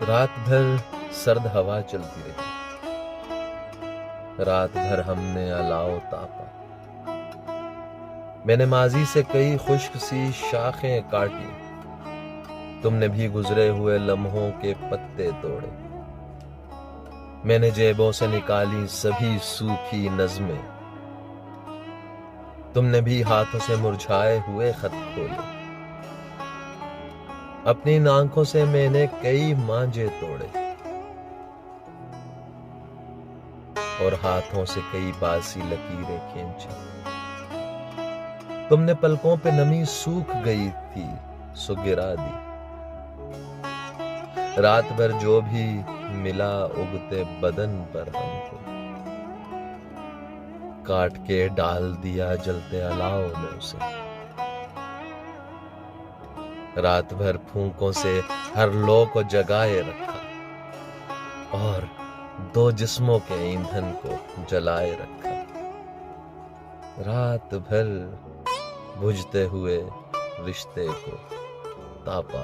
रात भर सर्द हवा चलती रही, रात भर हमने अलाव तापा। मैंने माजी से कई खुश्क सी शाखें काटी, तुमने भी गुजरे हुए लम्हों के पत्ते तोड़े। मैंने जेबों से निकाली सभी सूखी नज़में, तुमने भी हाथों से मुरझाए हुए खत खोले। अपनी आंखों से मैंने कई मांझे तोड़े और हाथों से कई बासी लकीरें खींची। तुमने पलकों पे नमी सूख गई थी सो गिरा दी। रात भर जो भी मिला उगते बदन पर हमको, काट के डाल दिया जलते अलाव में उसे। रात भर फूंकों से हर लौ को जगाए रखा और दो जिस्मों के ईंधन को जलाए रखा। रात भर बुझते हुए रिश्ते को तापा।